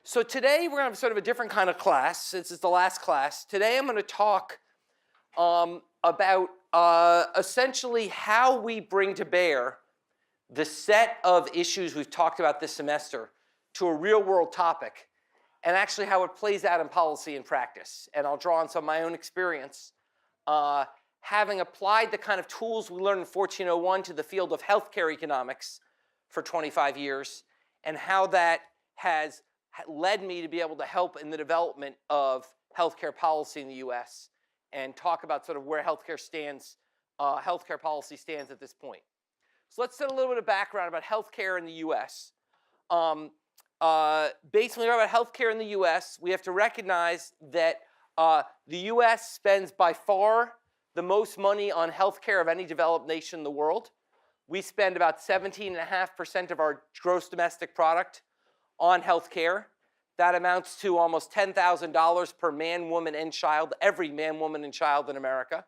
So today we're going to have sort of a different kind of class, since it's the last class. Today I'm going to talk about essentially how we bring to bear the set of issues we've talked about this semester to a real-world topic, and actually how it plays out in policy and practice. And I'll draw on some of my own experience, having applied the kind of tools we learned in 1401 to the field of healthcare economics for 25 years, and how that has led me to be able to help in the development of healthcare policy in the U.S. and talk about sort of where healthcare policy stands at this point. So let's set a little bit of background about healthcare in the U.S. Basically, about healthcare in the U.S., we have to recognize that the U.S. spends by far the most money on healthcare of any developed nation in the world. We spend about 17.5% of our gross domestic product on healthcare. That amounts to almost $10,000 per man, woman, and child, every man, woman, and child in America.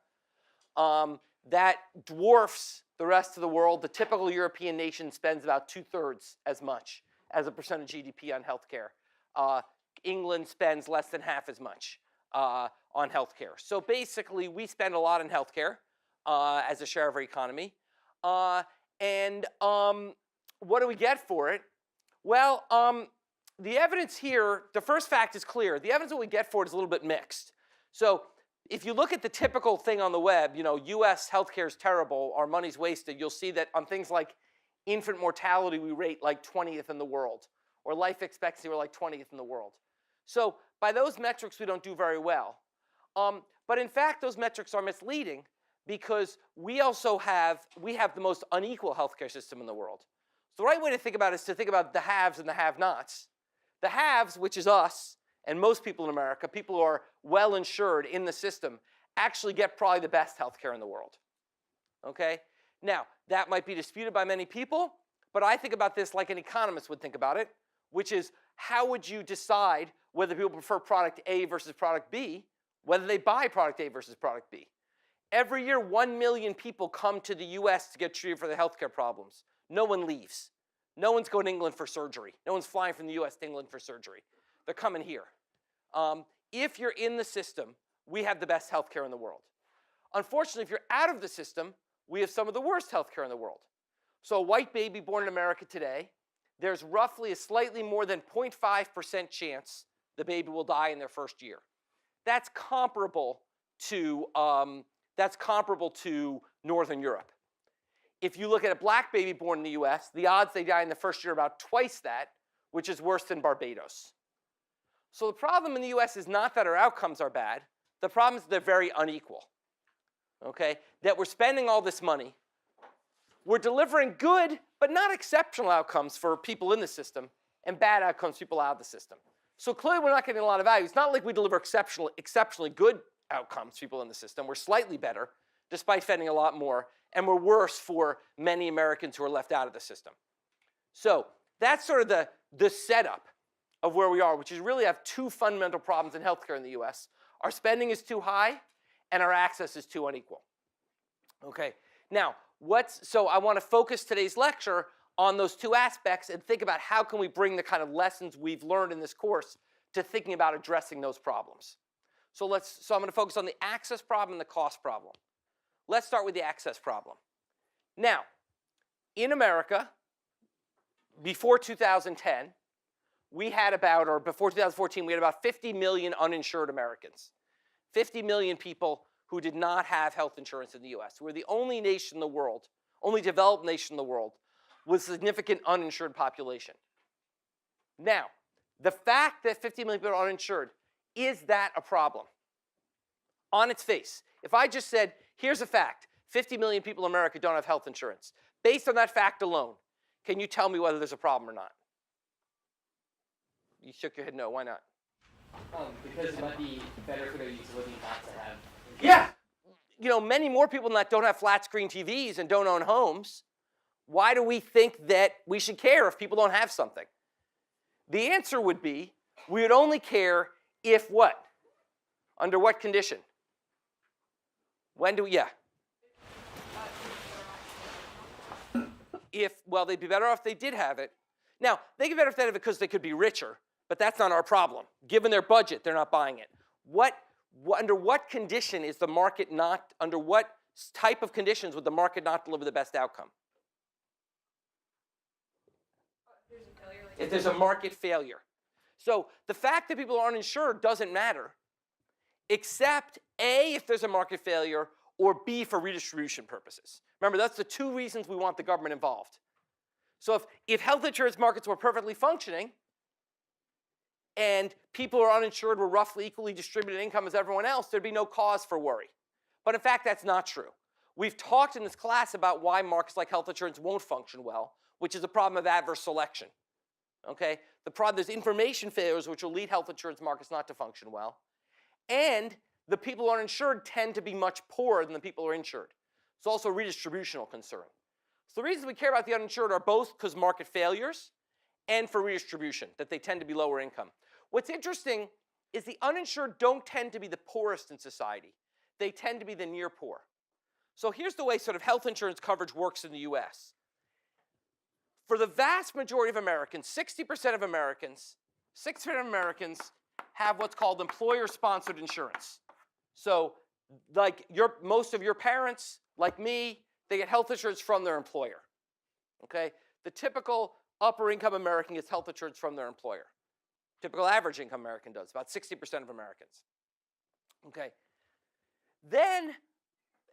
That dwarfs the rest of the world. The typical European nation spends about 2/3 as much as a percent of GDP on healthcare. England spends less than half as much on healthcare. So basically, we spend a lot on healthcare as a share of our economy. What do we get for it? Well, the evidence here, the first fact is clear. The evidence that we get for it is a little bit mixed. So if you look at the typical thing on the web, you know, US healthcare is terrible, our money's wasted, you'll see that on things like infant mortality, we rate like 20th in the world, or life expectancy, we're like 20th in the world. So by those metrics, we don't do very well. But in fact, those metrics are misleading because we have the most unequal healthcare system in the world. So the right way to think about it is to think about the haves and the have-nots. The haves, which is us, and most people in America, people who are well insured in the system, actually get probably the best healthcare in the world. Okay? Now, that might be disputed by many people, but I think about this like an economist would think about it, which is how would you decide whether people prefer product A versus product B, whether they buy product A versus product B. Every year, 1 million people come to the US to get treated for their healthcare problems. No one leaves. No one's going to England for surgery. No one's flying from the US to England for surgery. They're coming here. If you're in the system, we have the best healthcare in the world. Unfortunately, if you're out of the system, we have some of the worst healthcare in the world. So a white baby born in America today, there's roughly a slightly more than 0.5% chance the baby will die in their first year. That's comparable to Northern Europe. If you look at a black baby born in the US, the odds they die in the first year are about twice that, which is worse than Barbados. So the problem in the US is not that our outcomes are bad. The problem is they're very unequal. Okay? That we're spending all this money. We're delivering good, but not exceptional outcomes for people in the system, and bad outcomes for people out of the system. So clearly we're not getting a lot of value. It's not like we deliver exceptionally good outcomes for people in the system. We're slightly better, despite spending a lot more, and we're worse for many Americans who are left out of the system. So that's sort of the setup of where we are, which is really have two fundamental problems in healthcare in the US. Our spending is too high, and our access is too unequal. Okay, now, so I want to focus today's lecture on those two aspects and think about how can we bring the kind of lessons we've learned in this course to thinking about addressing those problems. So I'm going to focus on the access problem and the cost problem. Let's start with the access problem. Now, in America, before 2010, we had about, or before 2014, we had about 50 million uninsured Americans. 50 million people who did not have health insurance in the US. We're the only nation in the world, only developed nation in the world, with significant uninsured population. Now, the fact that 50 million people are uninsured, is that a problem? On its face, if I just said, here's a fact, 50 million people in America don't have health insurance. Based on that fact alone, can you tell me whether there's a problem or not? You shook your head no, why not? Because it might be better for their utility not to have. Yeah, you know, many more people than that don't have flat screen TVs and don't own homes. Why do we think that we should care if people don't have something? The answer would be, we would only care if what? Under what condition? When do we, yeah. Well, they'd be better off if they did have it. Now, they get better if they have it because they could be richer. But that's not our problem. Given their budget, they're not buying it. Under what condition is the market not, under what type of conditions would the market not deliver the best outcome? There's a failure, like If there's a market failure. So the fact that people are uninsured doesn't matter, except A, if there's a market failure, or B, for redistribution purposes. Remember, that's the two reasons we want the government involved. So if health insurance markets were perfectly functioning, and people who are uninsured were roughly equally distributed income as everyone else, there'd be no cause for worry. But in fact, that's not true. We've talked in this class about why markets like health insurance won't function well, which is a problem of adverse selection. Okay? The problem, there's information failures which will lead health insurance markets not to function well. And the people who are uninsured tend to be much poorer than the people who are insured. It's also a redistributional concern. So the reasons we care about the uninsured are both because market failures and for redistribution, that they tend to be lower income. What's interesting is the uninsured don't tend to be the poorest in society. They tend to be the near poor. So here's the way sort of health insurance coverage works in the US. For the vast majority of Americans, 60% of Americans have what's called employer-sponsored insurance. So like most of your parents, like me, they get health insurance from their employer. Okay? The typical upper income American gets health insurance from their employer. Typical average income American does, about 60% of Americans. Okay. Then,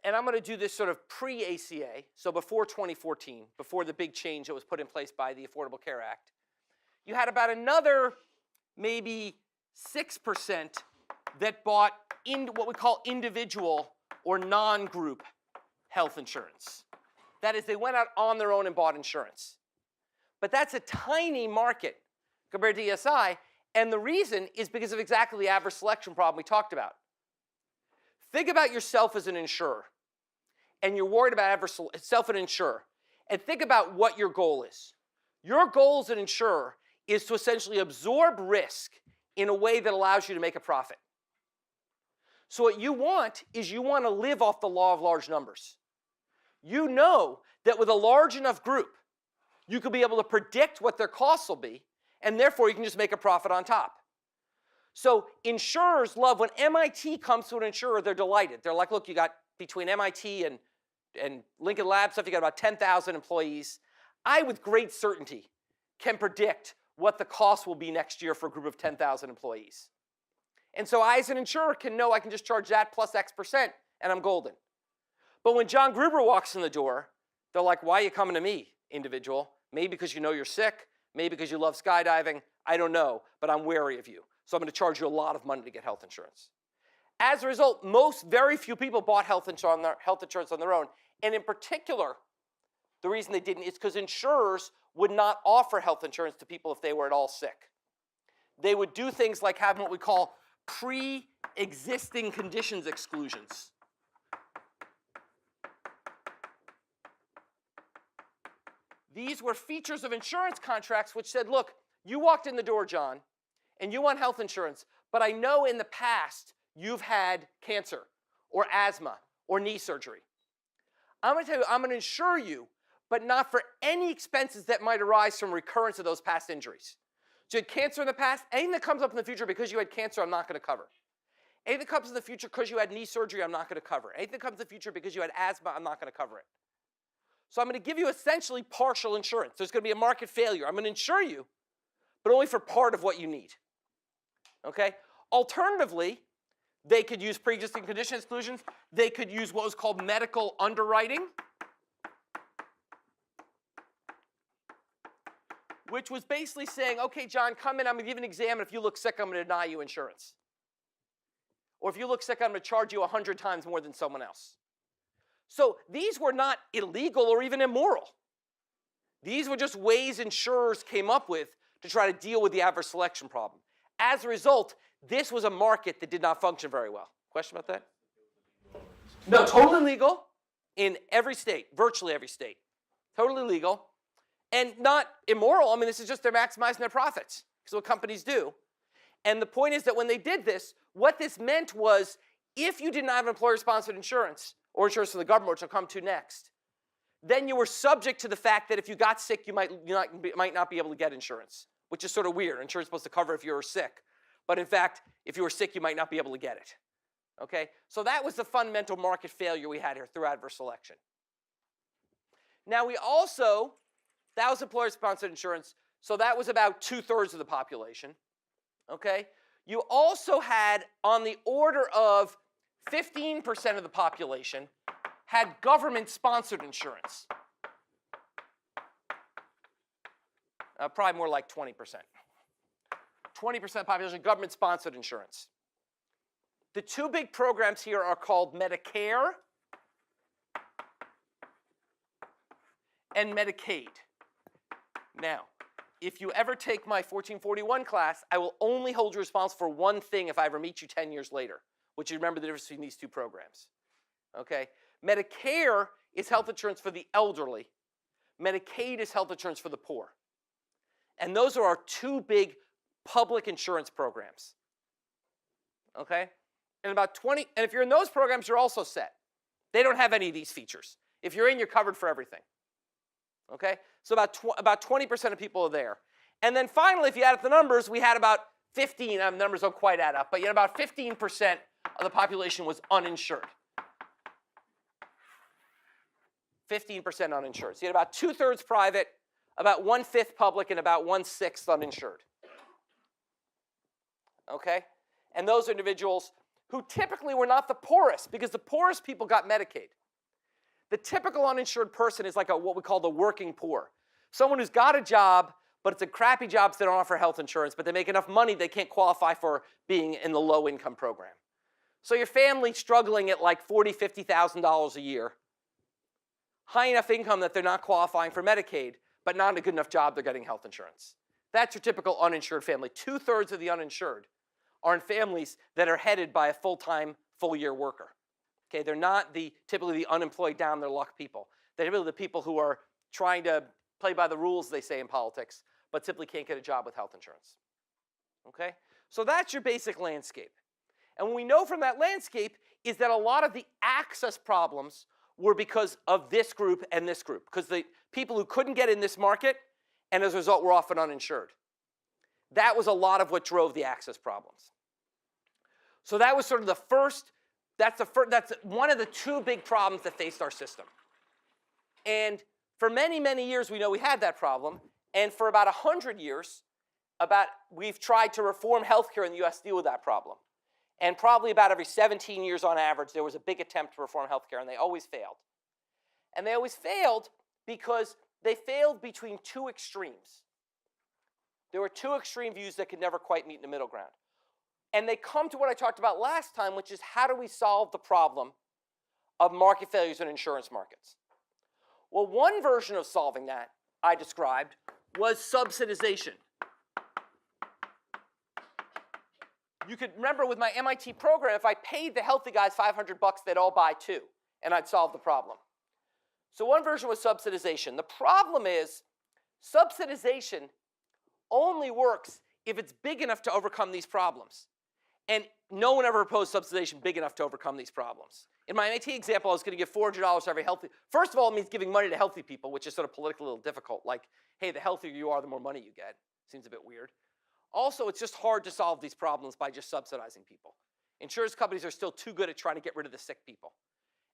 and I'm going to do this sort of pre-ACA, so before 2014, before the big change that was put in place by the Affordable Care Act, you had about another maybe 6% that bought what we call individual or non-group health insurance. That is, they went out on their own and bought insurance. But that's a tiny market compared to ESI, and the reason is because of exactly the adverse selection problem we talked about. Think about yourself as an insurer, and you're worried about self an insurer, and think about what your goal is. Your goal as an insurer is to essentially absorb risk in a way that allows you to make a profit. So what you want is you want to live off the law of large numbers. You know that with a large enough group, you could be able to predict what their costs will be, and therefore you can just make a profit on top. So insurers love when MIT comes to an insurer, they're delighted. They're like, look, you got between MIT and Lincoln Lab stuff, you got about 10,000 employees. I, with great certainty, can predict what the cost will be next year for a group of 10,000 employees. And so I, as an insurer, can know I can just charge that plus X%, and I'm golden. But when John Gruber walks in the door, they're like, why are you coming to me, individual? Maybe because you know you're sick, maybe because you love skydiving, I don't know, but I'm wary of you. So I'm going to charge you a lot of money to get health insurance. As a result, very few people bought health insurance on their own. And in particular, the reason they didn't is because insurers would not offer health insurance to people if they were at all sick. They would do things like having what we call pre-existing conditions exclusions. These were features of insurance contracts which said, look, you walked in the door, John, and you want health insurance, but I know in the past you've had cancer or asthma or knee surgery. I'm going to tell you, I'm going to insure you, but not for any expenses that might arise from recurrence of those past injuries. So you had cancer in the past, anything that comes up in the future because you had cancer, I'm not going to cover. Anything that comes in the future because you had knee surgery, I'm not going to cover. Anything that comes in the future because you had asthma, I'm not going to cover it. So I'm going to give you essentially partial insurance. There's going to be a market failure. I'm going to insure you, but only for part of what you need. Okay? Alternatively, they could use pre-existing condition exclusions. They could use what was called medical underwriting, which was basically saying, okay, John, come in, I'm going to give you an exam, and if you look sick, I'm going to deny you insurance. Or if you look sick, I'm going to charge you 100 times more than someone else. So these were not illegal or even immoral. These were just ways insurers came up with to try to deal with the adverse selection problem. As a result, this was a market that did not function very well. Question about that? No, totally legal in every state, virtually every state. Totally legal. And not immoral. I mean, this is just they're maximizing their profits. Because what companies do. And the point is that when they did this, what this meant was if you did not have employer-sponsored insurance, or insurance from the government, which I'll come to next, then you were subject to the fact that if you got sick, you might not be able to get insurance, which is sort of weird. Insurance is supposed to cover if you were sick. But in fact, if you were sick, you might not be able to get it. Okay? So that was the fundamental market failure we had here through adverse selection. Now we also, that was employer-sponsored insurance, so that was about 2/3 of the population. Okay? You also had on the order of 15% of the population had government-sponsored insurance. Probably more like 20%. 20% of the population, government-sponsored insurance. The two big programs here are called Medicare and Medicaid. Now, if you ever take my 1441 class, I will only hold you responsible for one thing if I ever meet you 10 years later, which you remember the difference between these two programs. Okay? Medicare is health insurance for the elderly. Medicaid is health insurance for the poor. And those are our two big public insurance programs. Okay? And about 20, and if you're in those programs, you're also set. They don't have any of these features. If you're in, you're covered for everything. Okay? So about 20% of people are there. And then finally, if you add up the numbers, we had about 15, numbers don't quite add up, but yet about 15% of the population was uninsured. 15% uninsured. So you had about 2/3 private, about 1/5 public, and about 1/6 uninsured. Okay? And those are individuals who typically were not the poorest, because the poorest people got Medicaid. The typical uninsured person is like what we call the working poor. Someone who's got a job, but it's a crappy job, so they don't offer health insurance, but they make enough money they can't qualify for being in the low-income program. So your family's struggling at like $40,000, $50,000 a year. High enough income that they're not qualifying for Medicaid, but not a good enough job they're getting health insurance. That's your typical uninsured family. 2/3 of the uninsured are in families that are headed by a full-time, full-year worker. Okay, they're not typically the unemployed down their luck people. They're typically the people who are trying to play by the rules, they say in politics, but simply can't get a job with health insurance. Okay? So that's your basic landscape. And what we know from that landscape is that a lot of the access problems were because of this group and this group, because the people who couldn't get in this market, and as a result were often uninsured. That was a lot of what drove the access problems. So that was sort of the first, that's one of the two big problems that faced our system. And for many, many years, we know we had that problem. And for about 100 years, we've tried to reform healthcare in the US to deal with that problem. And probably about every 17 years on average, there was a big attempt to reform healthcare, and they always failed. And they always failed because they failed between two extremes. There were two extreme views that could never quite meet in the middle ground. And they come to what I talked about last time, which is how do we solve the problem of market failures in insurance markets? Well, one version of solving that I described was subsidization. You could remember with my MIT program, if I paid the healthy guys $500, they'd all buy two, and I'd solve the problem. So one version was subsidization. The problem is subsidization only works if it's big enough to overcome these problems. And no one ever proposed subsidization big enough to overcome these problems. In my MIT example, I was going to give $400 to every healthy. First of all, it means giving money to healthy people, which is sort of politically a little difficult. Like, hey, the healthier you are, the more money you get. Seems a bit weird. Also, it's just hard to solve these problems by just subsidizing people. Insurance companies are still too good at trying to get rid of the sick people.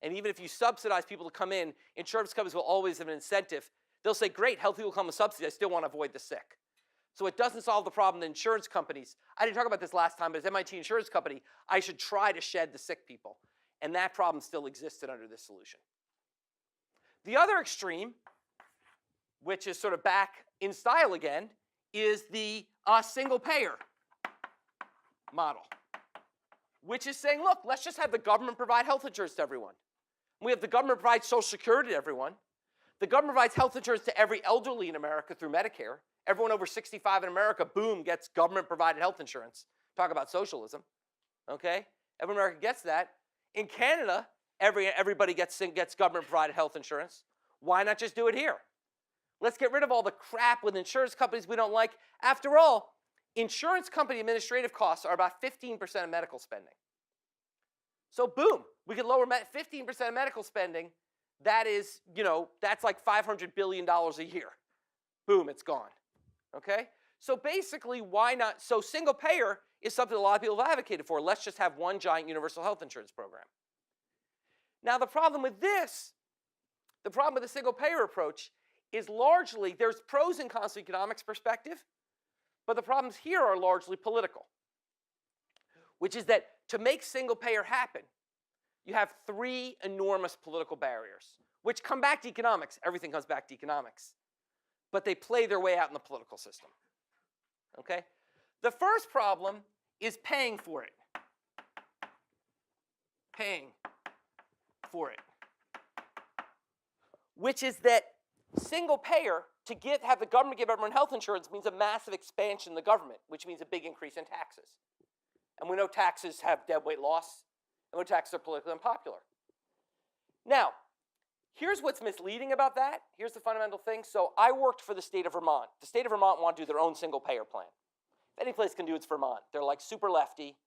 And even if you subsidize people to come in, insurance companies will always have an incentive. They'll say, great, healthy people come with subsidy. I still want to avoid the sick. So it doesn't solve the problem that insurance companies, I didn't talk about this last time, but as MIT insurance company, I should try to shed the sick people. And that problem still existed under this solution. The other extreme, which is sort of back in style again, is the single payer model, which is saying, look, let's just have the government provide health insurance to everyone. We have the government provide Social Security to everyone. The government provides health insurance to every elderly in America through Medicare. Everyone over 65 in America, boom, gets government-provided health insurance. Talk about socialism, okay? Everyone in America gets that. In Canada, everybody gets government-provided health insurance. Why not just do it here? Let's get rid of all the crap with insurance companies we don't like. After all, insurance company administrative costs are about 15% of medical spending. So boom, we can lower 15% of medical spending. That is, that's like $500 billion a year. Boom, it's gone. Okay? So basically, why not? So single payer is something a lot of people have advocated for. Let's just have one giant universal health insurance program. Now, the problem with this, the problem with the single payer approach is largely, there's pros and cons from economics perspective, but the problems here are largely political, which is that to make single payer happen, you have three enormous political barriers, which come back to economics. Everything comes back to economics. But they play their way out in the political system. Okay? The first problem is paying for it. Paying for it. Which is that single payer, to have the government give everyone health insurance means a massive expansion in the government, which means a big increase in taxes. And we know taxes have deadweight loss, and we know taxes are politically unpopular. Now, here's what's misleading about that. Here's the fundamental thing. So I worked for the state of Vermont. The state of Vermont wanted to do their own single payer plan. If any place can do it, it's Vermont. They're like super lefty.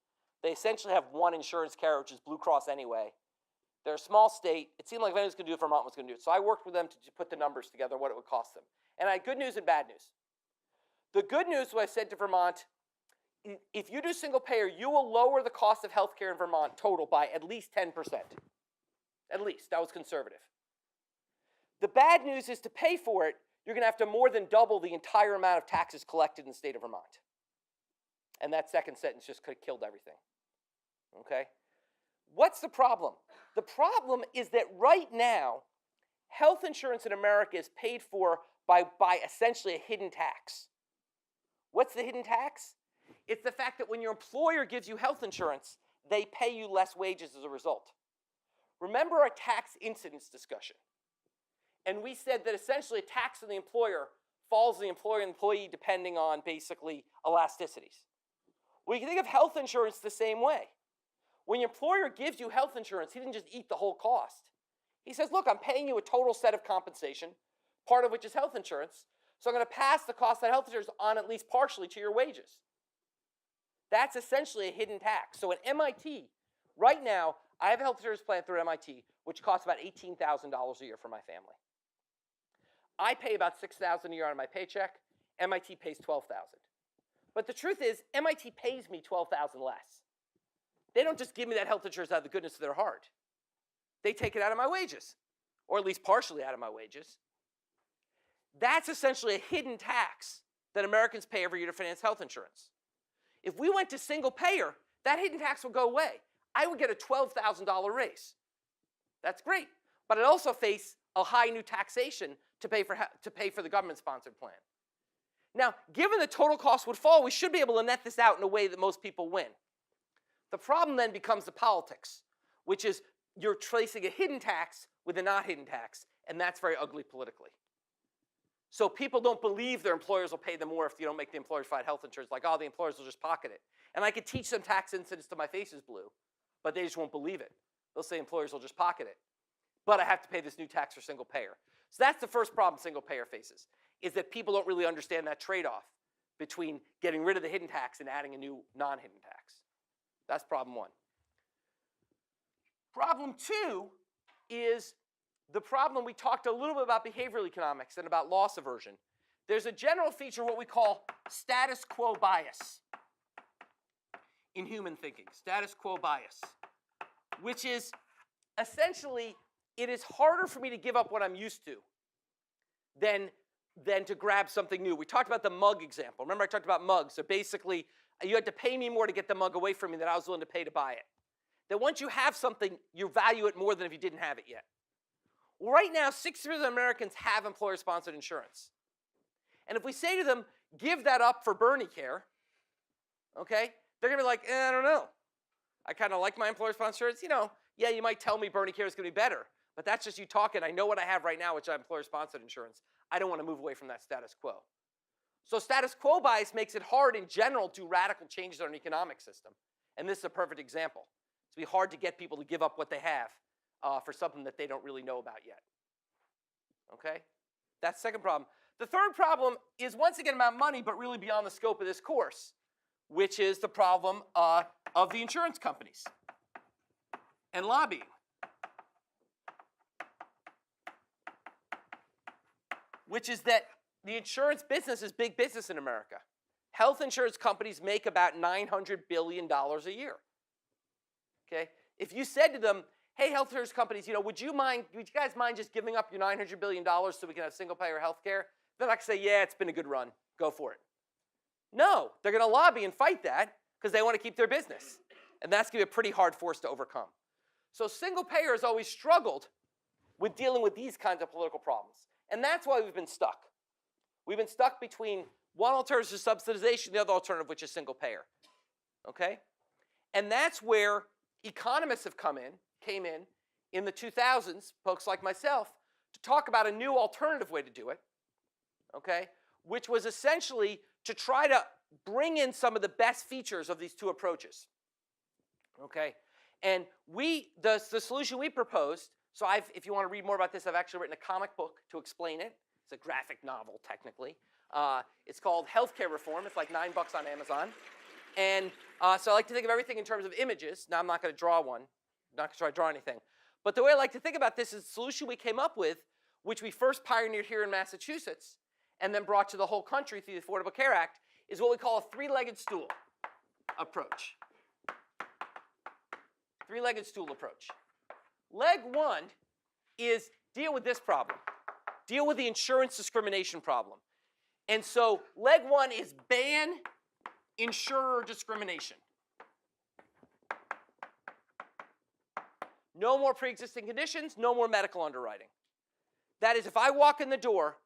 They essentially have one insurance carrier, which is Blue Cross anyway. They're a small state. It seemed like if anyone was going to do it, Vermont was going to do it. So I worked with them to put the numbers together, what it would cost them. And I had good news and bad news. The good news was I said to Vermont, if you do single payer, you will lower the cost of healthcare in Vermont total by at least 10%. At least. That was conservative. The bad news is to pay for it, you're going to have to more than double the entire amount of taxes collected in the state of Vermont. And that second sentence just could have killed everything. Okay? What's the problem? The problem is that right now, health insurance in America is paid for by essentially a hidden tax. What's the hidden tax? It's the fact that when your employer gives you health insurance, they pay you less wages as a result. Remember our tax incidence discussion. And we said that essentially a tax on the employer falls on the employer and employee depending on basically elasticities. Well, you can think of health insurance the same way. When your employer gives you health insurance, he didn't just eat the whole cost. He says, look, I'm paying you a total set of compensation, part of which is health insurance, so I'm going to pass the cost of that health insurance on at least partially to your wages. That's essentially a hidden tax. So at MIT, right now, I have a health insurance plan through MIT, which costs about $18,000 a year for my family. I pay about $6,000 a year out of my paycheck. MIT pays $12,000. But the truth is, MIT pays me $12,000 less. They don't just give me that health insurance out of the goodness of their heart. They take it out of my wages, or at least partially out of my wages. That's essentially a hidden tax that Americans pay every year to finance health insurance. If we went to single payer, that hidden tax would go away. I would get a $12,000 raise. That's great. But I'd also face a high new taxation to pay for the government-sponsored plan. Now, given the total cost would fall, we should be able to net this out in a way that most people win. The problem then becomes the politics, which is you're tracing a hidden tax with a not hidden tax, and that's very ugly politically. So people don't believe their employers will pay them more if you don't make the employers provide health insurance, like, oh, the employers will just pocket it. And I could teach them tax incidence till my face is blue, but they just won't believe it. They'll say employers will just pocket it. But I have to pay this new tax for single payer. So that's the first problem single payer faces, is that people don't really understand that trade-off between getting rid of the hidden tax and adding a new non-hidden tax. That's problem one. Problem two is the problem we talked a little bit about behavioral economics and about loss aversion. There's a general feature, what we call status quo bias in human thinking, status quo bias, which is essentially it is harder for me to give up what I'm used to than to grab something new. We talked about the mug example. Remember I talked about mugs. So basically, you had to pay me more to get the mug away from me than I was willing to pay to buy it. That once you have something, you value it more than if you didn't have it yet. Well, right now, 6/3 of Americans have employer-sponsored insurance. And if we say to them, give that up for Bernie Care, okay, they're going to be like, I don't know. I kind of like my employer-sponsored insurance. You know, yeah, you might tell me Bernie Care is going to be better, but that's just you talking. I know what I have right now, which is employer-sponsored insurance. I don't want to move away from that status quo. So status quo bias makes it hard in general to do radical changes in our economic system. And this is a perfect example. It's be hard to get people to give up what they have for something that they don't really know about yet. Okay? That's the second problem. The third problem is once again about money, but really beyond the scope of this course, which is the problem of the insurance companies and lobbying. Which is that the insurance business is big business in America. health insurance companies make about $900 billion a year. Okay? If you said to them, hey, health insurance companies, would you guys mind just giving up your $900 billion so we can have single-payer health care? They're not going to say, yeah, it's been a good run. Go for it. No, they're going to lobby and fight that because they want to keep their business. And that's going to be a pretty hard force to overcome. So single-payer has always struggled with dealing with these kinds of political problems. And that's why we've been stuck. We've been stuck between one alternative to subsidization, the other alternative, which is single-payer. Okay? And that's where economists came in the 2000s, folks like myself, to talk about a new alternative way to do it, okay, which was essentially to try to bring in some of the best features of these two approaches, okay? And the solution we proposed, so if you want to read more about this, I've actually written a comic book to explain it. It's a graphic novel, technically. It's called Healthcare Reform. It's like $9 on Amazon. And so I like to think of everything in terms of images. Now, I'm not going to draw one. I'm not going to try to draw anything. But the way I like to think about this is the solution we came up with, which we first pioneered here in Massachusetts and then brought to the whole country through the Affordable Care Act, is what we call a three-legged stool approach. Three-legged stool approach. Leg one is deal with this problem. Deal with the insurance discrimination problem. And so leg one is ban insurer discrimination. No more pre-existing conditions, no more medical underwriting. That is, if I walk in the door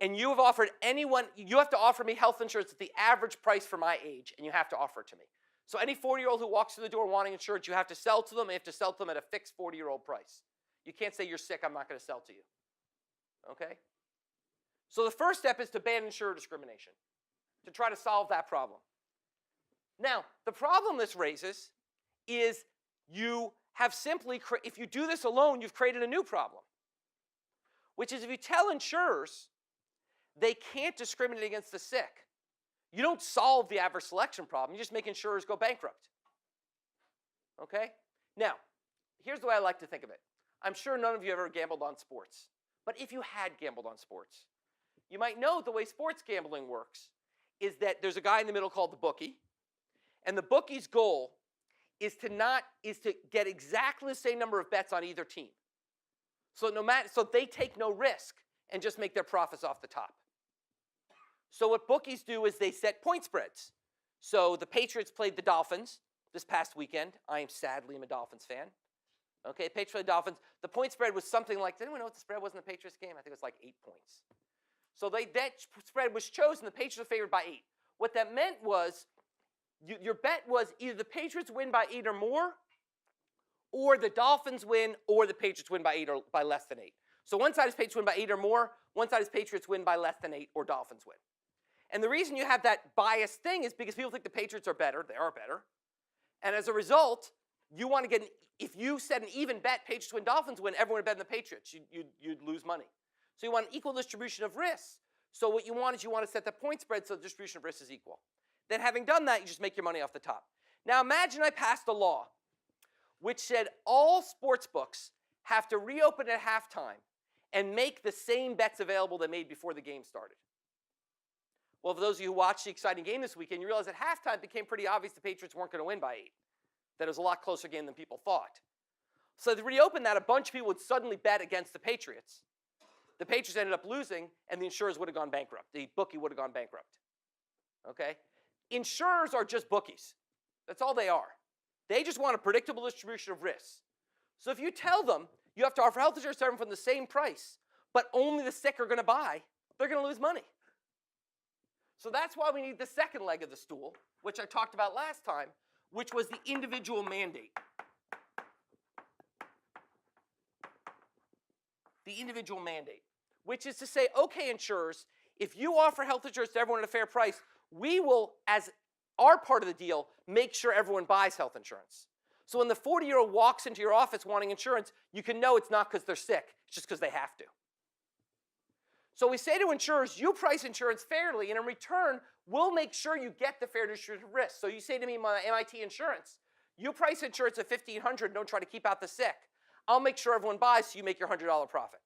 and you have offered anyone, you have to offer me health insurance at the average price for my age, and you have to offer it to me. So any 40-year-old who walks through the door wanting insurance, you have to sell to them, and you have to sell to them at a fixed 40-year-old price. You can't say you're sick, I'm not going to sell to you. Okay? So the first step is to ban insurer discrimination, to try to solve that problem. Now, the problem this raises is you have simply, if you do this alone, you've created a new problem, which is if you tell insurers they can't discriminate against the sick, you don't solve the adverse selection problem. You just make insurers go bankrupt. Okay? Now, here's the way I like to think of it. I'm sure none of you have ever gambled on sports. But if you had gambled on sports, you might know the way sports gambling works is that there's a guy in the middle called the bookie, and the bookie's goal is to get exactly the same number of bets on either team. So they take no risk and just make their profits off the top. So what bookies do is they set point spreads. So the Patriots played the Dolphins this past weekend. I am sadly a Dolphins fan. Okay, Patriots played the Dolphins. The point spread was something like, does anyone know what the spread was in the Patriots game? I think it was like 8 points. So that spread was chosen. The Patriots were favored by 8. What that meant was your bet was either the Patriots win by 8 or more, or the Dolphins win, or the Patriots win by 8 or by less than 8. So one side is Patriots win by 8 or more, one side is Patriots win by less than 8, or Dolphins win. And the reason you have that biased thing is because people think the Patriots are better. They are better. And as a result, you want to get, if you set an even bet, Patriots win, Dolphins win, everyone would bet on the Patriots. You'd lose money. So you want an equal distribution of risks. So what you want is you want to set the point spread so the distribution of risk is equal. Then having done that, you just make your money off the top. Now imagine I passed a law which said all sports books have to reopen at halftime and make the same bets available they made before the game started. Well, for those of you who watched the exciting game this weekend, you realize at halftime it became pretty obvious the Patriots weren't going to win by 8. That it was a lot closer game than people thought. So to reopen that, a bunch of people would suddenly bet against the Patriots. The Patriots ended up losing, and the insurers would have gone bankrupt. The bookie would have gone bankrupt. Okay? Insurers are just bookies. That's all they are. They just want a predictable distribution of risks. So if you tell them you have to offer health insurance to everyone for the same price, but only the sick are going to buy, they're going to lose money. So that's why we need the second leg of the stool, which I talked about last time, which was the individual mandate. The individual mandate, which is to say, okay, insurers, if you offer health insurance to everyone at a fair price, we will, as our part of the deal, make sure everyone buys health insurance. So when the 40-year-old walks into your office wanting insurance, you can know it's not because they're sick, it's just because they have to. So we say to insurers, you price insurance fairly, and in return, we'll make sure you get the fair distribution of risk. So you say to me, my MIT insurance, you price insurance at $1,500 and don't try to keep out the sick. I'll make sure everyone buys so you make your $100 profit.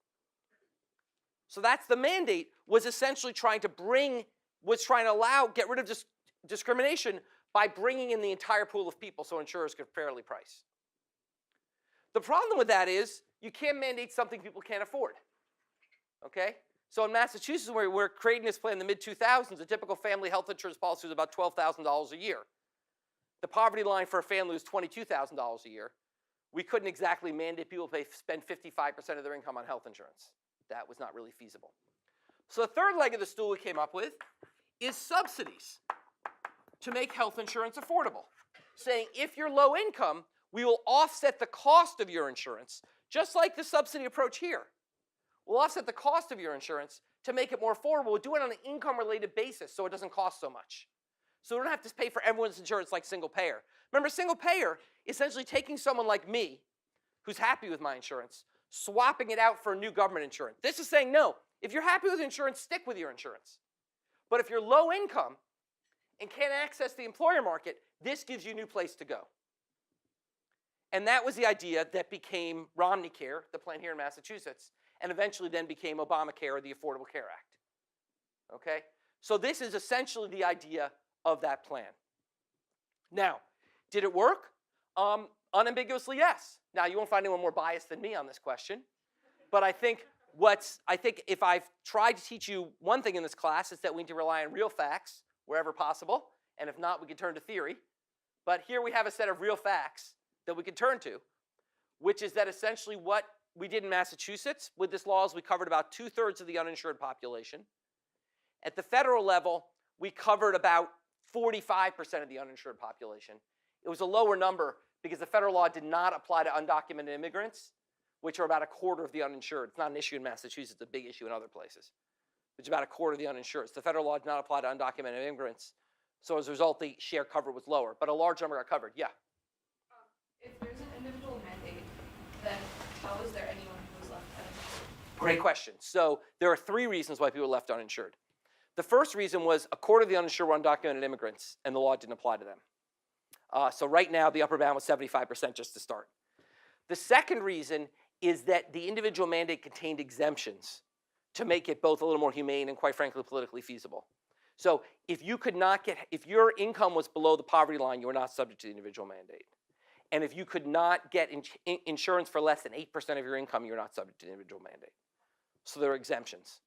So that's the mandate, was essentially trying to bring was trying to get rid of discrimination by bringing in the entire pool of people so insurers could fairly price. The problem with that is you can't mandate something people can't afford. Okay? So in Massachusetts, where we're creating this plan in the mid-2000s, a typical family health insurance policy was about $12,000 a year. The poverty line for a family was $22,000 a year. We couldn't exactly mandate people spend 55% of their income on health insurance. That was not really feasible. So the third leg of the stool we came up with is subsidies to make health insurance affordable. Saying if you're low income, we will offset the cost of your insurance, just like the subsidy approach here. We'll offset the cost of your insurance to make it more affordable. We'll do it on an income-related basis so it doesn't cost so much. So we don't have to pay for everyone's insurance like single payer. Remember, single payer is essentially taking someone like me, who's happy with my insurance, swapping it out for a new government insurance. This is saying, no, if you're happy with insurance, stick with your insurance. But if you're low income and can't access the employer market, this gives you a new place to go. And that was the idea that became Romney Care, the plan here in Massachusetts, and eventually then became Obamacare or the Affordable Care Act. Okay? So this is essentially the idea of that plan. Now, did it work? Unambiguously, yes. Now, you won't find anyone more biased than me on this question, but I think if I've tried to teach you one thing in this class, it's that we need to rely on real facts wherever possible, and if not, we can turn to theory. But here we have a set of real facts that we can turn to, which is that essentially what we did in Massachusetts with this law is we covered about 2/3 of the uninsured population. At the federal level, we covered about 45% of the uninsured population. It was a lower number because the federal law did not apply to undocumented immigrants, which are about 1/4 of the uninsured. It's not an issue in Massachusetts, it's a big issue in other places. It's about 1/4 of the uninsured. So the federal law did not apply to undocumented immigrants. So as a result, the share cover was lower, but a large number got covered. Yeah? If there's an individual mandate, then how is there anyone who was left uninsured? Great question. So there are 3 reasons why people were left uninsured. The first reason was 1/4 of the uninsured were undocumented immigrants, and the law didn't apply to them. So right now, the upper bound was 75% just to start. The second reason is that the individual mandate contained exemptions to make it both a little more humane and, quite frankly, politically feasible. So if your income was below the poverty line, you were not subject to the individual mandate. And if you could not get insurance for less than 8% of your income, you're not subject to the individual mandate. So there are exemptions.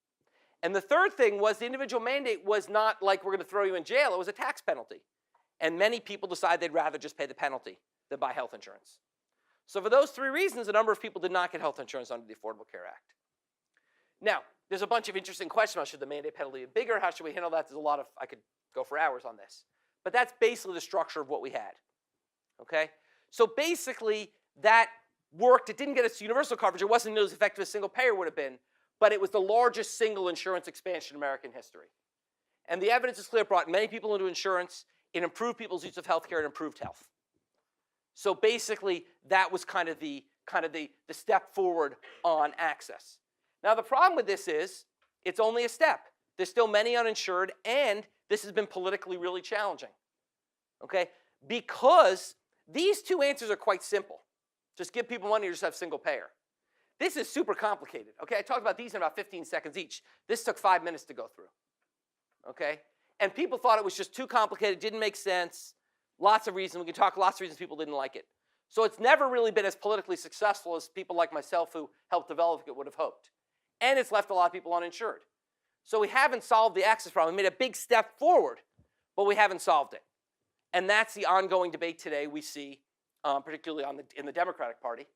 And the third thing was the individual mandate was not like we're going to throw you in jail. It was a tax penalty. And many people decided they'd rather just pay the penalty than buy health insurance. So for those 3 reasons, a number of people did not get health insurance under the Affordable Care Act. Now, there's a bunch of interesting questions about should the mandate penalty be bigger? How should we handle that? There's a lot of, I could go for hours on this. But that's basically the structure of what we had. Okay? So basically, that worked. It didn't get us universal coverage. It wasn't as effective as single payer would have been, but it was the largest single insurance expansion in American history. And the evidence is clear. It brought many people into insurance. It improved people's use of health care and improved health. So basically, that was kind of the step forward on access. Now, the problem with this is it's only a step. There's still many uninsured, and this has been politically really challenging. Okay? Because these 2 answers are quite simple. Just give people money or just have single payer. This is super complicated. Okay, I talked about these in about 15 seconds each. This took 5 minutes to go through. Okay? And people thought it was just too complicated, didn't make sense. Lots of reasons. We can talk lots of reasons people didn't like it. So it's never really been as politically successful as people like myself who helped develop it would have hoped. And it's left a lot of people uninsured. So we haven't solved the access problem. We made a big step forward, but we haven't solved it. And that's the ongoing debate today we see, particularly in the Democratic Party.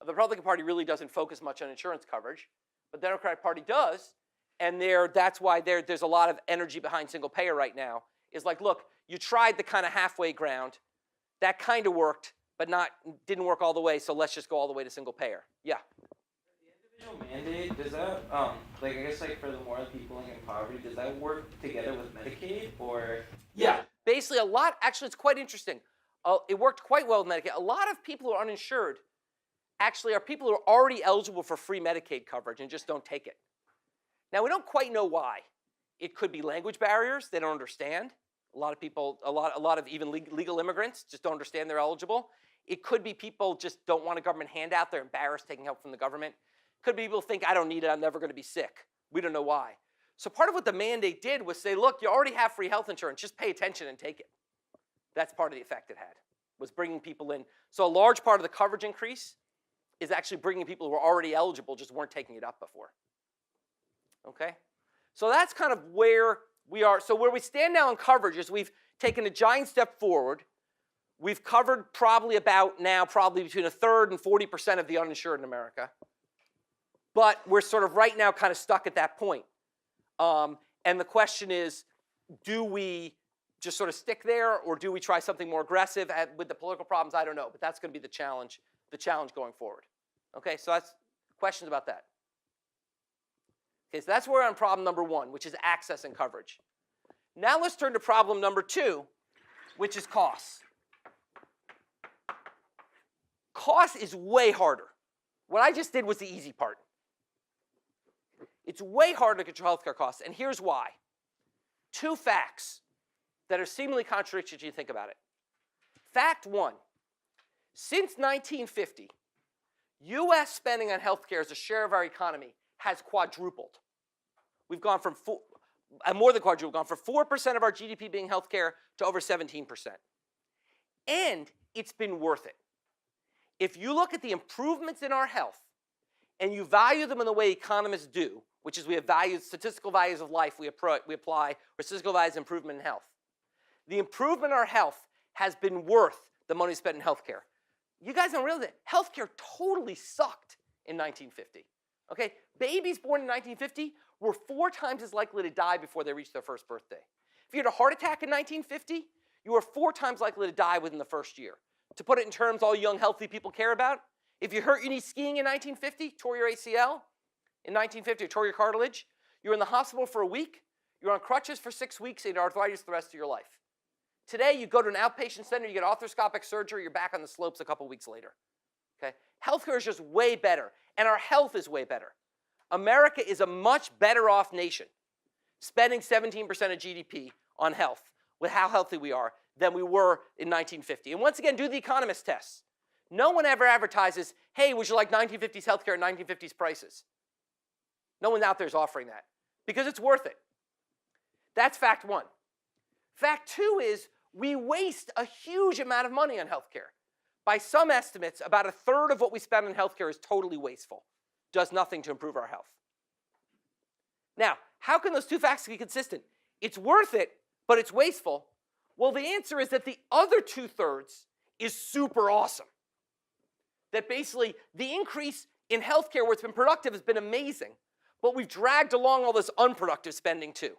The Republican Party really doesn't focus much on insurance coverage, but the Democratic Party does, and that's why there's a lot of energy behind single payer right now. Is like, look, you tried the kind of halfway ground. That kind of worked, but didn't work all the way, so let's just go all the way to single payer. Yeah? The individual mandate, does that, I guess for the more people in poverty, does that work together with Medicaid, or? Yeah. Basically, actually, it's quite interesting. It worked quite well with Medicaid. A lot of people who are uninsured actually are people who are already eligible for free Medicaid coverage and just don't take it. Now, we don't quite know why. It could be language barriers. They don't understand. A lot of people, a lot of even legal immigrants just don't understand they're eligible. It could be people just don't want a government handout. They're embarrassed taking help from the government. Could be people think, I don't need it. I'm never going to be sick. We don't know why. So part of what the mandate did was say, look, you already have free health insurance, just pay attention and take it. That's part of the effect it had, was bringing people in. So a large part of the coverage increase is actually bringing people who are already eligible, just weren't taking it up before. Okay? So that's kind of where we are. So where we stand now in coverage is we've taken a giant step forward. We've covered probably between a third and 40% of the uninsured in America. But we're sort of right now kind of stuck at that point. And the question is, do we just sort of stick there, or do we try something more aggressive with the political problems? I don't know, but that's going to be the challenge going forward. Okay, so that's questions about that. Okay, so that's where we're on problem number one, which is access and coverage. Now let's turn to problem number two, which is costs. Cost is way harder. What I just did was the easy part. It's way harder to control healthcare costs, and here's why. Two facts that are seemingly contradictory if you think about it. Fact one, since 1950, US spending on healthcare as a share of our economy has quadrupled. We've gone from more than quadrupled, gone from 4% of our GDP being healthcare to over 17%. And it's been worth it. If you look at the improvements in our health and you value them in the way economists do, which is we have statistical values of life we apply, or statistical values of improvement in health. The improvement in our health has been worth the money spent in healthcare. You guys don't realize that healthcare totally sucked in 1950. Okay, babies born in 1950 were 4 times as likely to die before they reached their first birthday. If you had a heart attack in 1950, you were 4 times likely to die within the first year. To put it in terms all young, healthy people care about, if you hurt your knee skiing in 1950, tore your ACL in 1950, or tore your cartilage, you're in the hospital for a week, you're on crutches for 6 weeks, and arthritis the rest of your life. Today, you go to an outpatient center, you get arthroscopic surgery, you're back on the slopes a couple weeks later. Okay? Healthcare is just way better, and our health is way better. America is a much better off nation, spending 17% of GDP on health, with how healthy we are, than we were in 1950. And once again, do the economist tests. No one ever advertises, hey, would you like 1950s healthcare at 1950s prices? No one out there is offering that, because it's worth it. That's fact one. Fact two is we waste a huge amount of money on healthcare. By some estimates, about a third of what we spend on healthcare is totally wasteful, does nothing to improve our health. Now, how can those two facts be consistent? It's worth it, but it's wasteful. Well, the answer is that the other 2/3 is super awesome. That basically the increase in healthcare where it's been productive has been amazing, but we've dragged along all this unproductive spending too.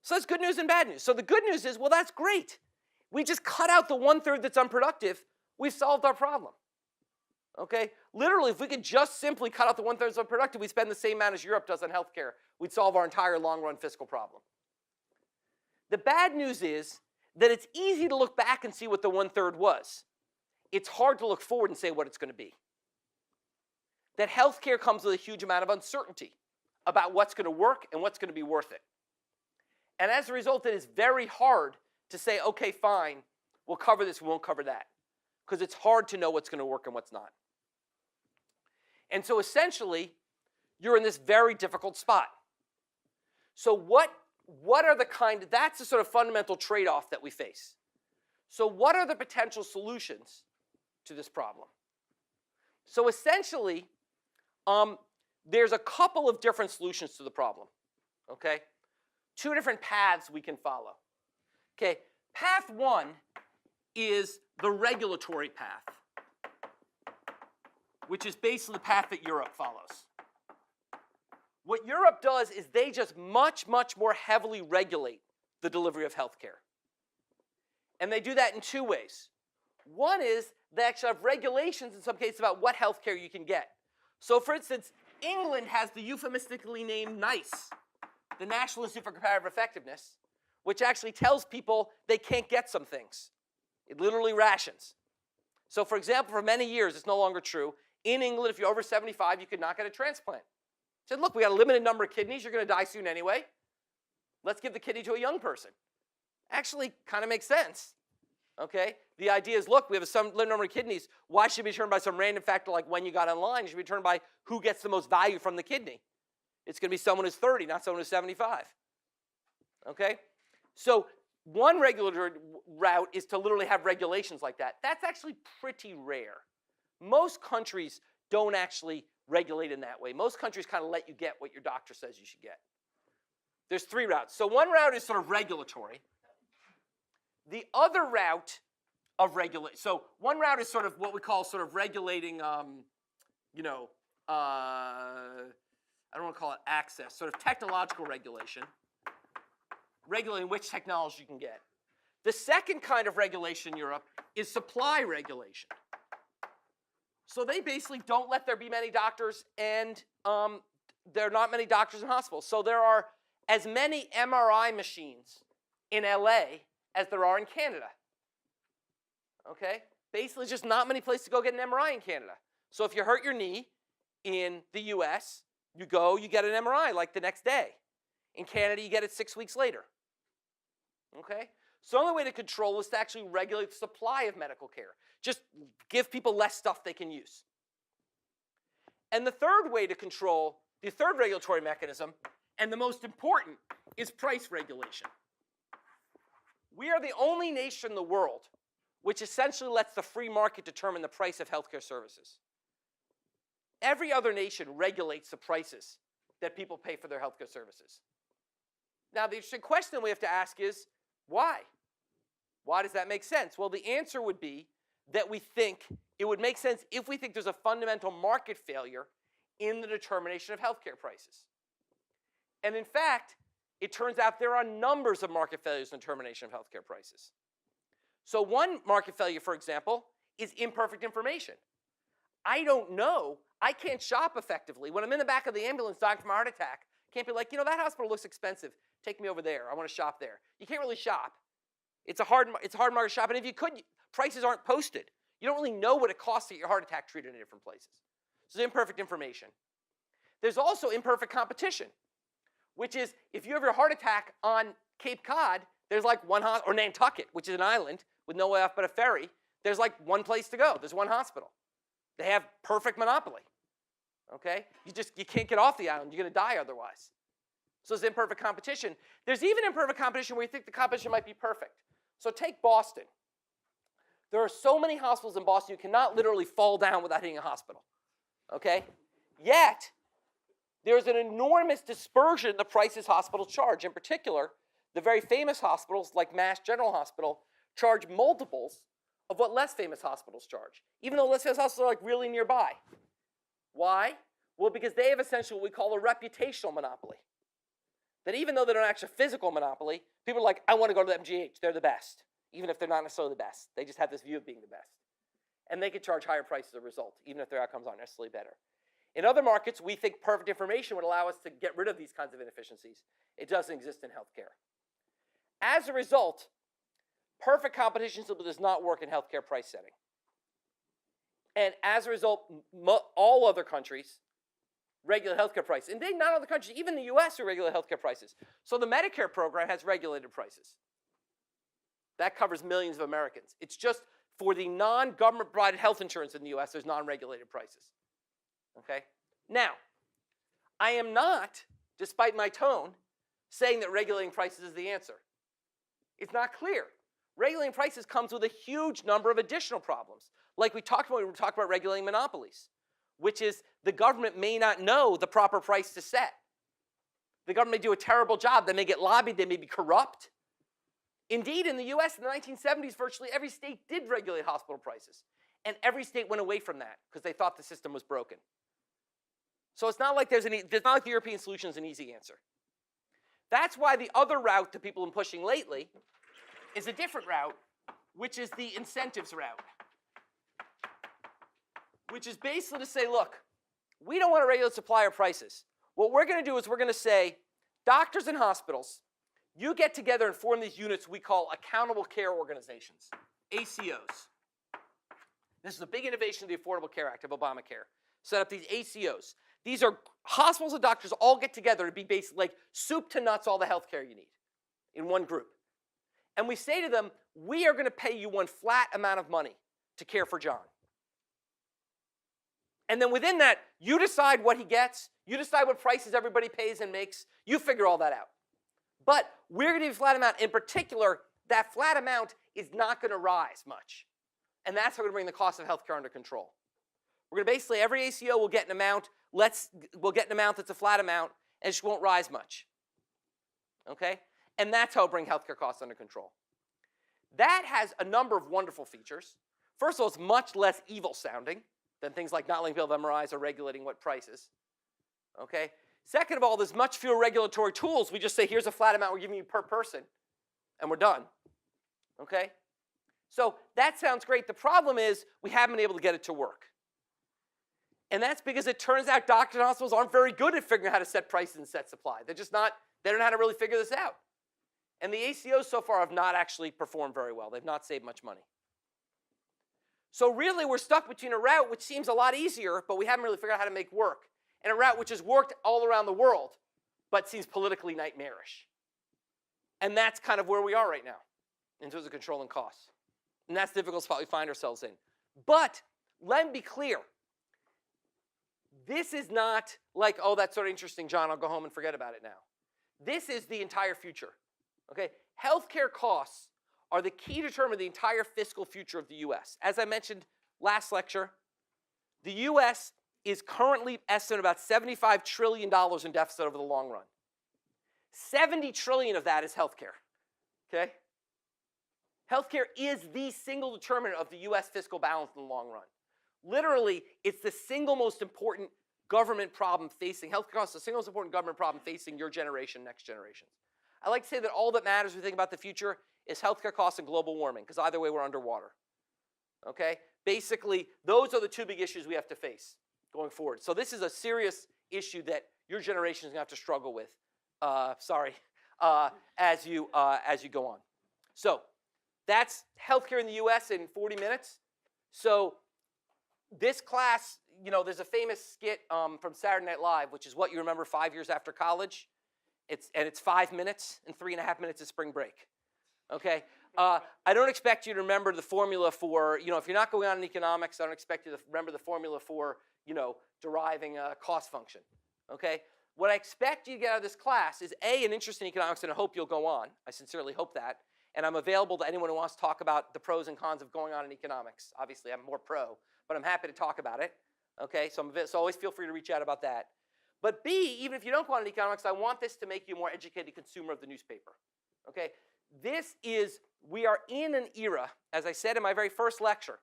So that's good news and bad news. So the good news is, well, that's great. We just cut out the 1/3 that's unproductive, we've solved our problem. Okay? Literally, if we could just simply cut out the 1/3 that's unproductive, we'd spend the same amount as Europe does on healthcare. We'd solve our entire long-run fiscal problem. The bad news is that it's easy to look back and see what the 1/3 was. It's hard to look forward and say what it's going to be. That healthcare comes with a huge amount of uncertainty about what's going to work and what's going to be worth it. And as a result, it is very hard to say, okay, fine, we'll cover this, we won't cover that. Because it's hard to know what's going to work and what's not. And so essentially, you're in this very difficult spot. So what are the that's the sort of fundamental trade-off that we face. So what are the potential solutions to this problem? So essentially, there's a couple of different solutions to the problem, okay? 2 different paths we can follow. Okay, path one is the regulatory path, which is basically the path that Europe follows. What Europe does is they just much, much more heavily regulate the delivery of healthcare. And they do that in 2 ways. One is they actually have regulations in some cases about what healthcare you can get. So for instance, England has the euphemistically named NICE, the National Institute for Comparative Effectiveness, which actually tells people they can't get some things. It literally rations. So for example, for many years, it's no longer true. In England, if you're over 75, you could not get a transplant. Said, look, we got a limited number of kidneys. You're going to die soon anyway. Let's give the kidney to a young person. Actually, kind of makes sense. Okay? The idea is, look, we have some limited number of kidneys. Why should it be determined by some random factor like when you got online? It should be determined by who gets the most value from the kidney. It's going to be someone who's 30, not someone who's 75. Okay? So one regulatory route is to literally have regulations like that. That's actually pretty rare. Most countries don't actually regulate in that way. Most countries kind of let you get what your doctor says you should get. There's 3 routes. So one route is sort of regulatory. The other route of regulate. So one route is sort of what we call sort of regulating, I don't want to call it access, sort of technological regulation, regulating which technology you can get. The second kind of regulation in Europe is supply regulation. So they basically don't let there be many doctors, and there are not many doctors in hospitals. So there are as many MRI machines in LA as there are in Canada. Okay? Basically just not many places to go get an MRI in Canada. So if you hurt your knee in the US, you go, you get an MRI like the next day. In Canada, you get it 6 weeks later. Okay? So the only way to control is to actually regulate the supply of medical care. Just give people less stuff they can use. And the third way to control, the third regulatory mechanism, and the most important, is price regulation. We are the only nation in the world which essentially lets the free market determine the price of healthcare services. Every other nation regulates the prices that people pay for their healthcare services. Now, the interesting question we have to ask is, why? Why does that make sense? Well, the answer would be that we think it would make sense if we think there's a fundamental market failure in the determination of healthcare prices. And in fact, it turns out there are numbers of market failures in the determination of healthcare prices. So one market failure, for example, is imperfect information. I don't know. I can't shop effectively. When I'm in the back of the ambulance dying from a heart attack, can't be like, you know, that hospital looks expensive. Take me over there. I want to shop there. You can't really shop. It's a hard market to shop. And if you could, prices aren't posted. You don't really know what it costs to get your heart attack treated in different places. So there's imperfect information. There's also imperfect competition, which is if you have your heart attack on Cape Cod, there's like one hospital, or Nantucket, which is an island with no way off but a ferry, there's like one place to go. There's one hospital. They have perfect monopoly. Okay? You can't get off the island. You're going to die otherwise. So there's imperfect competition. There's even imperfect competition where you think the competition might be perfect. So take Boston. There are so many hospitals in Boston you cannot literally fall down without hitting a hospital. Okay? Yet, there's an enormous dispersion in the prices hospitals charge. In particular, the very famous hospitals like Mass General Hospital charge multiples of what less famous hospitals charge, even though less famous hospitals are like really nearby. Why? Well, because they have essentially what we call a reputational monopoly. That even though they don't actually have a physical monopoly, people are like, I want to go to the MGH, they're the best, even if they're not necessarily the best. They just have this view of being the best. And they can charge higher prices as a result, even if their outcomes aren't necessarily better. In other markets, we think perfect information would allow us to get rid of these kinds of inefficiencies. It doesn't exist in healthcare. As a result, perfect competition simply does not work in healthcare price setting. And as a result, all other countries regulate healthcare prices. Indeed, not other countries, even the US who regulate healthcare prices. So the Medicare program has regulated prices. That covers millions of Americans. It's just for the non-government provided health insurance in the US, there's non-regulated prices. Okay? Now, I am not, despite my tone, saying that regulating prices is the answer. It's not clear. Regulating prices comes with a huge number of additional problems. Like we talked about when we talked about regulating monopolies, which is the government may not know the proper price to set. The government may do a terrible job. They may get lobbied. They may be corrupt. Indeed, in the US in the 1970s, virtually every state did regulate hospital prices. And every state went away from that because they thought the system was broken. So it's not like there's not like the European solution is an easy answer. That's why the other route that people have been pushing lately is a different route, which is the incentives route. Which is basically to say, look, we don't want to regulate supplier prices. What we're going to do is we're going to say, doctors and hospitals, you get together and form these units we call accountable care organizations, ACOs. This is a big innovation of the Affordable Care Act of Obamacare. Set up these ACOs. These are hospitals and doctors all get together to be basically like soup to nuts all the health care you need in one group. And we say to them, we are going to pay you one flat amount of money to care for John. And then within that, you decide what he gets, You decide what prices everybody pays and makes. You figure all that out. But we're going to give you a flat amount. In particular, that flat amount is not going to rise much. And that's how we're going to bring the cost of healthcare under control. We're going to basically, every ACO will get an amount. We'll get an amount that's a flat amount, and it just won't rise much. Okay? And that's how we'll bring healthcare costs under control. That has a number of wonderful features. First of all, it's much less evil sounding than things like not letting people have MRIs or regulating what prices. Okay? Second of all, there's much fewer regulatory tools. We just say, here's a flat amount we're giving you per person, and we're done. Okay? So that sounds great. The problem is we haven't been able to get it to work. And that's because it turns out doctors and hospitals aren't very good at figuring out how to set prices and set supply. They're just not, they don't know how to really figure this out. And the ACOs so far have not actually performed very well. They've not saved much money. So really we're stuck between a route which seems a lot easier, but we haven't really figured out how to make work, and a route which has worked all around the world, but seems politically nightmarish. And that's kind of where we are right now in terms of controlling costs. And that's the difficult spot we find ourselves in. But let me be clear. This is not like, oh, that's sort of interesting, John, I'll go home and forget about it now. This is the entire future. Okay? Healthcare costs are the key determinant of the entire fiscal future of the US. As I mentioned last lecture, the US is currently estimated about $75 trillion in deficit over the long run. 70 trillion of that is healthcare. Okay? Healthcare is the single determinant of the US fiscal balance in the long run. Literally, it's the single most important government problem facing, healthcare costs, the single most important government problem facing your generation, next generations. I like to say that all that matters when we think about the future is healthcare costs and global warming, because either way we're underwater. Okay? As those are the two big issues we have to face going forward. So this is a serious issue that your generation is going to have to struggle with, as you go on. So that's healthcare in the US in 40 minutes. So this class, you know, there's a famous skit from Saturday Night Live, which is what you remember 5 years after college. It's 5 minutes, and 3.5 minutes is spring break. Okay? I don't expect you to remember the formula for, you know, if you're not going on in economics, I don't expect you to remember the formula for, you know, deriving a cost function. Okay? What I expect you to get out of this class is an interest in economics, and I hope you'll go on. I sincerely hope that. And I'm available to anyone who wants to talk about the pros and cons of going on in economics. Obviously, I'm more pro, but I'm happy to talk about it. Okay? So always feel free to reach out about that. But B, even if you don't go on in economics, I want this to make you a more educated consumer of the newspaper. Okay? We are in an era, as I said in my very first lecture,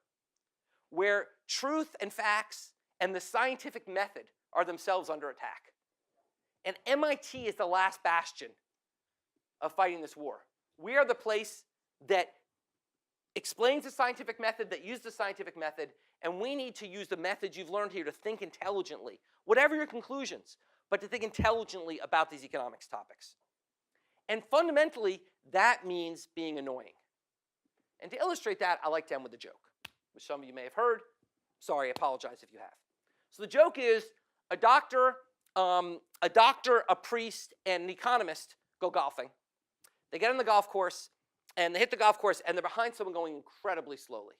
where truth and facts and the scientific method are themselves under attack. And MIT is the last bastion of fighting this war. We are the place that explains the scientific method, that uses the scientific method, and we need to use the methods you've learned here to think intelligently, whatever your conclusions, but to think intelligently about these economics topics. And fundamentally, that means being annoying. And to illustrate that, I like to end with a joke, which some of you may have heard. Sorry, I apologize if you have. So the joke is a doctor, a priest, and an economist go golfing. They get on the golf course, and they hit the golf course, and they're behind someone going incredibly slowly.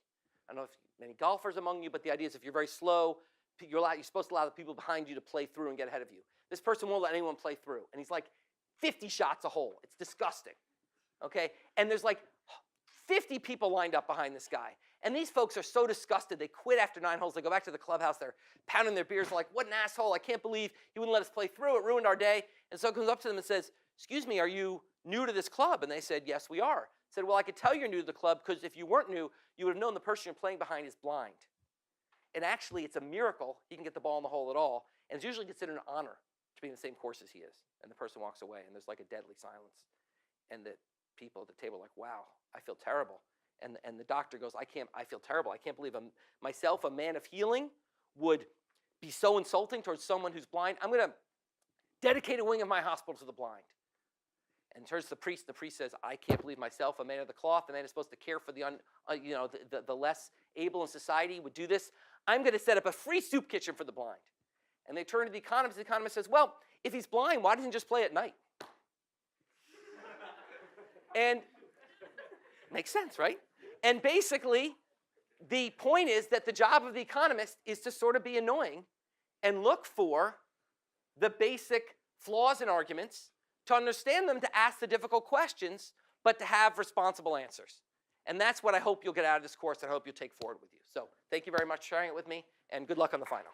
I don't know if many golfers among you, but the idea is if you're very slow, you're supposed to allow the people behind you to play through and get ahead of you. This person won't let anyone play through, and he's like 50 shots a hole. It's disgusting. Okay? And there's like 50 people lined up behind this guy. And these folks are so disgusted, they quit after 9 holes. They go back to the clubhouse. They're pounding their beers. They're like, what an asshole. I can't believe he wouldn't let us play through. It ruined our day. And so he comes up to them and says, excuse me, are you new to this club? And they said, yes, we are. He said, well, I could tell you're new to the club because if you weren't new, you would have known the person you're playing behind is blind. And actually, it's a miracle he can get the ball in the hole at all. And it's usually considered an honor to be in the same course as he is. And the person walks away, and there's like a deadly silence. And the people at the table are like, wow, I feel terrible. And the doctor goes, I feel terrible. I can't believe myself, a man of healing, would be so insulting towards someone who's blind. I'm going to dedicate a wing of my hospital to the blind. And turns to the priest. The priest says, I can't believe myself, a man of the cloth, a man who's supposed to care for the less able in society would do this. I'm going to set up a free soup kitchen for the blind. And they turn to the economist. The economist says, well, if he's blind, why doesn't he just play at night? And makes sense, right? And basically, the point is that the job of the economist is to sort of be annoying and look for the basic flaws in arguments, to understand them, to ask the difficult questions, but to have responsible answers. And that's what I hope you'll get out of this course and I hope you'll take forward with you. So thank you very much for sharing it with me, and good luck on the final.